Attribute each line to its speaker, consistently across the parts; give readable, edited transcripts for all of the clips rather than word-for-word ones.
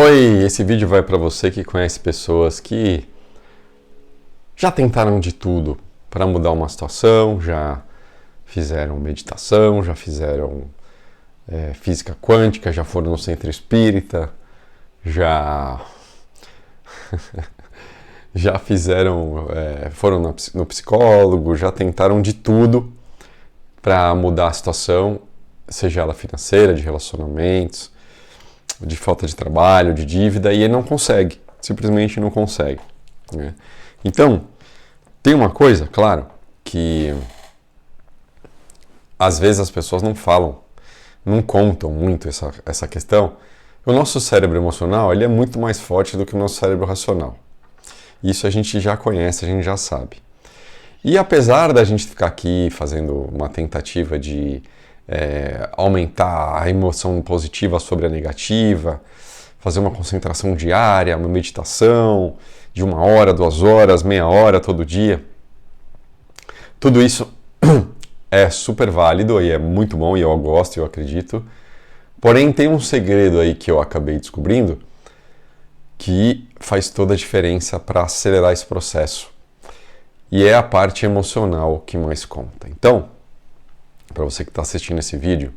Speaker 1: Oi, esse vídeo vai para você que conhece pessoas que já tentaram de tudo para mudar uma situação, já fizeram meditação, já fizeram física quântica, já foram no centro espírita, já já fizeram, foram no psicólogo, já tentaram de tudo para mudar a situação, seja ela financeira, de relacionamentos, de falta de trabalho, de dívida, e ele não consegue, simplesmente não consegue, né? Então, tem uma coisa, claro, que às vezes as pessoas não falam, não contam muito essa questão. O nosso cérebro emocional, ele é muito mais forte do que o nosso cérebro racional. Isso a gente já conhece, a gente já sabe. E apesar da gente ficar aqui fazendo uma tentativa de aumentar a emoção positiva sobre a negativa, fazer uma concentração diária, uma meditação de 1 hora, 2 horas, meia hora todo dia, tudo isso é super válido e é muito bom e eu gosto e eu acredito. Porém, tem um segredo aí que eu acabei descobrindo que faz toda a diferença para acelerar esse processo. E é a parte emocional que mais conta. Então, para você que está assistindo esse vídeo,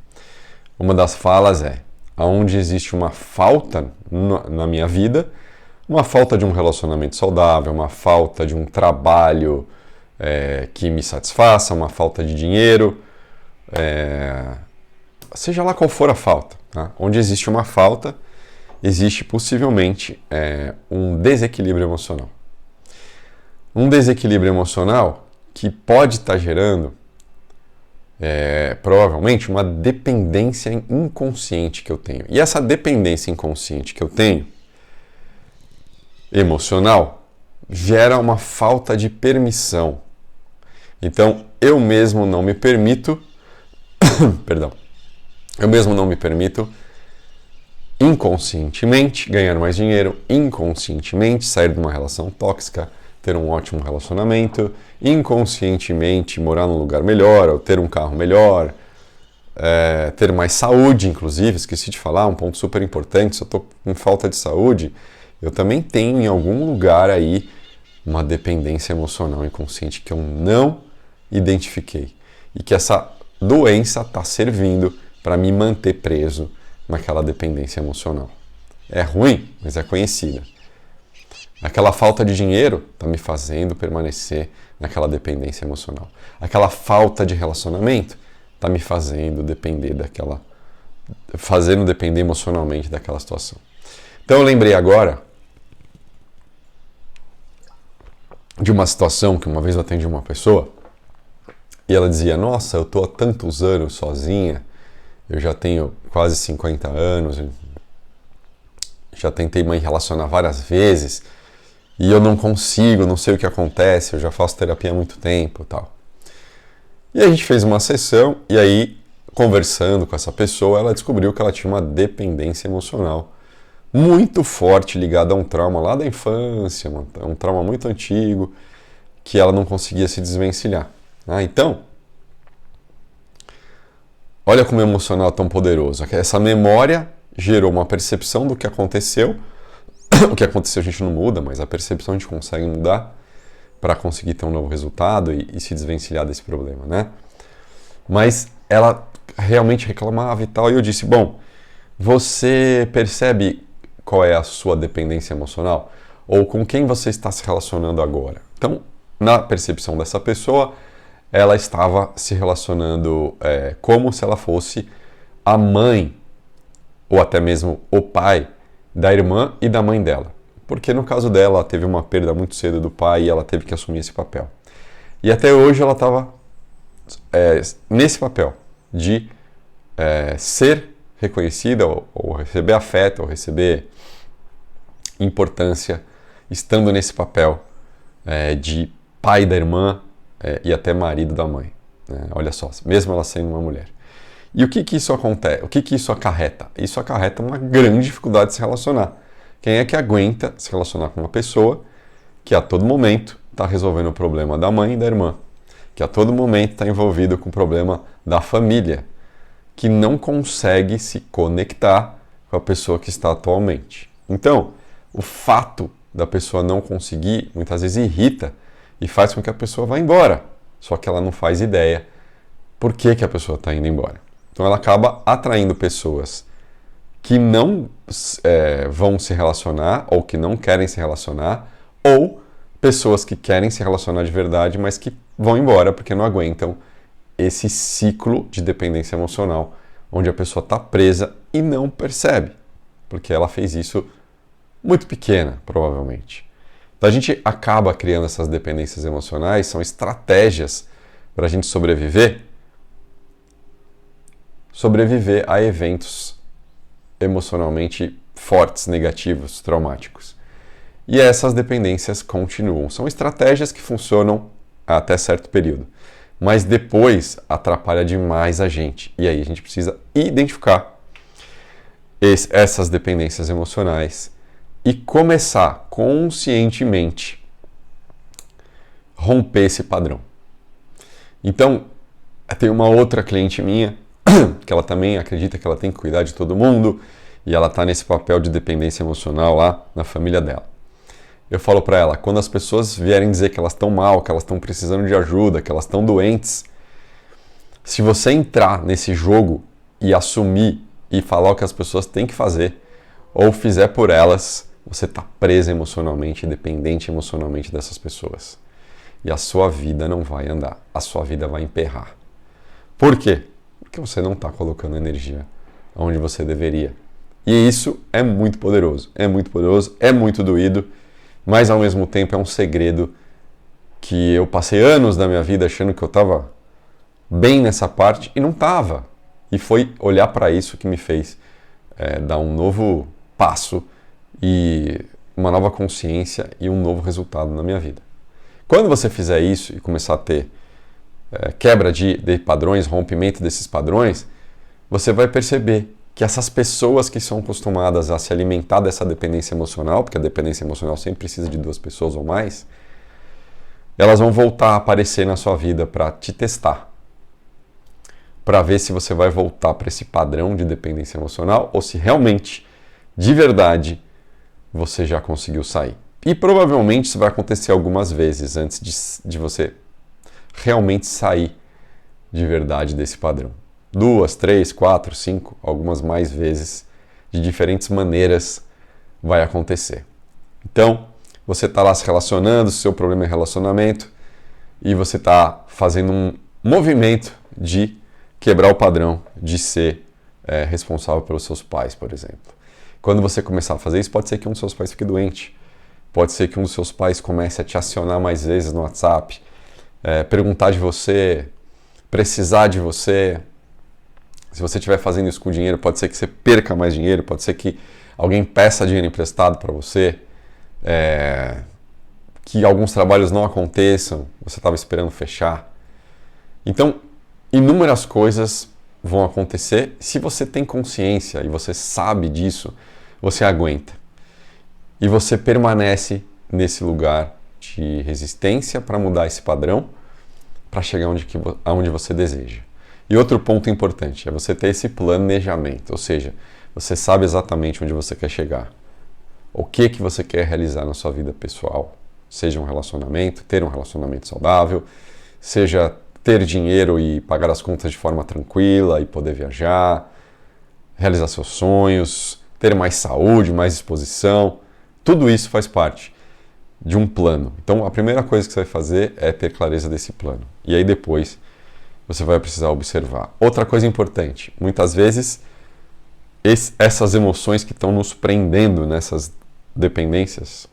Speaker 1: uma das falas é: aonde existe uma falta na minha vida, uma falta de um relacionamento saudável, uma falta de um trabalho que me satisfaça, uma falta de dinheiro, seja lá qual for a falta, tá? Onde existe uma falta, existe possivelmente um desequilíbrio emocional. Um desequilíbrio emocional que pode estar gerando provavelmente uma dependência inconsciente que eu tenho. E essa dependência inconsciente que eu tenho, emocional, gera uma falta de permissão. Então, eu mesmo não me permito, perdão, eu mesmo não me permito inconscientemente ganhar mais dinheiro, inconscientemente sair de uma relação tóxica, ter um ótimo relacionamento, inconscientemente morar num lugar melhor, ou ter um carro melhor, ter mais saúde, inclusive, esqueci de falar, um ponto super importante, se eu estou com falta de saúde, eu também tenho em algum lugar aí uma dependência emocional inconsciente que eu não identifiquei. E que essa doença está servindo para me manter preso naquela dependência emocional. É ruim, mas é conhecida. Aquela falta de dinheiro está me fazendo permanecer naquela dependência emocional. Aquela falta de relacionamento está me fazendo depender fazendo depender emocionalmente daquela situação. Então eu lembrei agora de uma situação que uma vez eu atendi uma pessoa e ela dizia: nossa, eu estou há tantos anos sozinha, eu já tenho quase 50 anos, já tentei me relacionar várias vezes, e eu não consigo, não sei o que acontece, eu já faço terapia há muito tempo e tal. E a gente fez uma sessão, e aí, conversando com essa pessoa, ela descobriu que ela tinha uma dependência emocional muito forte, ligada a um trauma lá da infância, um trauma muito antigo, que ela não conseguia se desvencilhar. Então, olha como o emocional é tão poderoso. Essa memória gerou uma percepção do que aconteceu. O que aconteceu a gente não muda, mas a percepção a gente consegue mudar para conseguir ter um novo resultado e se desvencilhar desse problema, né? Mas ela realmente reclamava e tal, e eu disse: bom, você percebe qual é a sua dependência emocional? Ou com quem você está se relacionando agora? Então, na percepção dessa pessoa, ela estava se relacionando como se ela fosse a mãe, ou até mesmo o pai, da irmã e da mãe dela. Porque no caso dela, ela teve uma perda muito cedo do pai e ela teve que assumir esse papel. E até hoje ela estava nesse papel de ser reconhecida ou receber afeto, ou receber importância, estando nesse papel de pai da irmã e até marido da mãe, né? Olha só, mesmo ela sendo uma mulher. E o que isso acontece? O que isso acarreta? Isso acarreta uma grande dificuldade de se relacionar. Quem é que aguenta se relacionar com uma pessoa que a todo momento está resolvendo o problema da mãe e da irmã, que a todo momento está envolvido com o problema da família, que não consegue se conectar com a pessoa que está atualmente? Então, o fato da pessoa não conseguir muitas vezes irrita e faz com que a pessoa vá embora. Só que ela não faz ideia por que a pessoa está indo embora. Então ela acaba atraindo pessoas que não vão se relacionar ou que não querem se relacionar, ou pessoas que querem se relacionar de verdade, mas que vão embora porque não aguentam esse ciclo de dependência emocional, onde a pessoa está presa e não percebe, porque ela fez isso muito pequena, provavelmente. Então a gente acaba criando essas dependências emocionais, são estratégias para a gente sobreviver a eventos emocionalmente fortes, negativos, traumáticos. E essas dependências continuam. São estratégias que funcionam até certo período, mas depois atrapalha demais a gente. E aí a gente precisa identificar essas dependências emocionais e começar conscientemente romper esse padrão. Então, tem uma outra cliente minha que ela também acredita que ela tem que cuidar de todo mundo e ela está nesse papel de dependência emocional lá na família dela. Eu falo para ela, quando as pessoas vierem dizer que elas estão mal, que elas estão precisando de ajuda, que elas estão doentes, se você entrar nesse jogo e assumir e falar o que as pessoas têm que fazer, ou fizer por elas, você está preso emocionalmente, dependente emocionalmente dessas pessoas. E a sua vida não vai andar, a sua vida vai emperrar. Por quê? Porque você não está colocando energia onde você deveria. E isso é muito poderoso, é muito doído, mas ao mesmo tempo é um segredo que eu passei anos da minha vida achando que eu estava bem nessa parte e não estava. E foi olhar para isso que me fez dar um novo passo e uma nova consciência e um novo resultado na minha vida. Quando você fizer isso e começar a ter quebra de padrões, rompimento desses padrões, você vai perceber que essas pessoas que são acostumadas a se alimentar dessa dependência emocional, porque a dependência emocional sempre precisa de 2 pessoas ou mais, elas vão voltar a aparecer na sua vida para te testar, para ver se você vai voltar para esse padrão de dependência emocional ou se realmente, de verdade, você já conseguiu sair. E provavelmente isso vai acontecer algumas vezes antes de você realmente sair de verdade desse padrão. 2, 3, 4, 5, algumas mais vezes, de diferentes maneiras vai acontecer. Então, você está lá se relacionando, seu problema é relacionamento, e você está fazendo um movimento de quebrar o padrão de ser responsável pelos seus pais, por exemplo. Quando você começar a fazer isso, pode ser que um dos seus pais fique doente, pode ser que um dos seus pais comece a te acionar mais vezes no WhatsApp, perguntar de você, precisar de você. Se você estiver fazendo isso com dinheiro, pode ser que você perca mais dinheiro, pode ser que alguém peça dinheiro emprestado para você, que alguns trabalhos não aconteçam, você estava esperando fechar. Então, inúmeras coisas vão acontecer. Se você tem consciência e você sabe disso, você aguenta. E você permanece nesse lugar de resistência para mudar esse padrão, para chegar aonde você deseja. E outro ponto importante é você ter esse planejamento, ou seja, você sabe exatamente onde você quer chegar. O que você quer realizar na sua vida pessoal, seja um relacionamento, ter um relacionamento saudável, seja ter dinheiro e pagar as contas de forma tranquila e poder viajar, realizar seus sonhos, ter mais saúde, mais disposição. Tudo isso faz parte de um plano. Então, a primeira coisa que você vai fazer é ter clareza desse plano. E aí depois você vai precisar observar. Outra coisa importante, muitas vezes essas emoções que estão nos prendendo nessas dependências,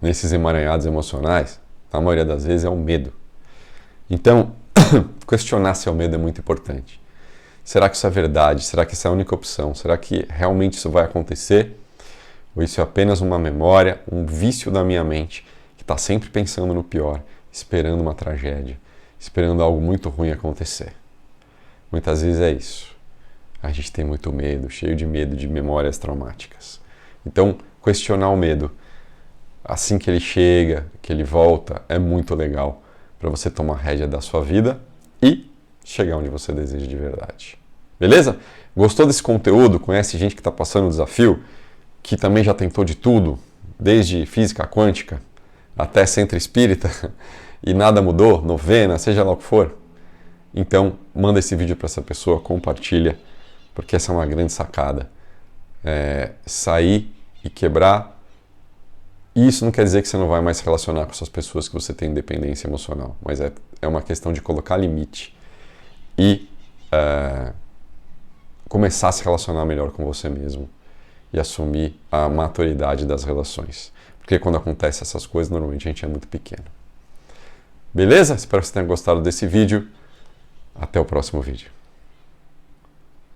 Speaker 1: nesses emaranhados emocionais, na maioria das vezes é o medo. Então, questionar se é o medo é muito importante. Será que isso é verdade? Será que essa é a única opção? Será que realmente isso vai acontecer? Ou isso é apenas uma memória, um vício da minha mente, que está sempre pensando no pior, esperando uma tragédia, esperando algo muito ruim acontecer? Muitas vezes é isso. A gente tem muito medo, cheio de medo de memórias traumáticas. Então, questionar o medo, assim que ele chega, que ele volta, é muito legal para você tomar rédea da sua vida e chegar onde você deseja de verdade. Beleza? Gostou desse conteúdo? Conhece gente que está passando o desafio? que também já tentou de tudo, desde física quântica até centro espírita, e nada mudou, novena, seja lá o que for, então manda esse vídeo para essa pessoa, compartilha, porque essa é uma grande sacada. Sair e quebrar. E isso não quer dizer que você não vai mais se relacionar com essas pessoas que você tem dependência emocional, mas é uma questão de colocar limite e começar a se relacionar melhor com você mesmo e assumir a maturidade das relações. Porque quando acontecem essas coisas, normalmente a gente é muito pequeno. Beleza? Espero que você tenha gostado desse vídeo. Até o próximo vídeo.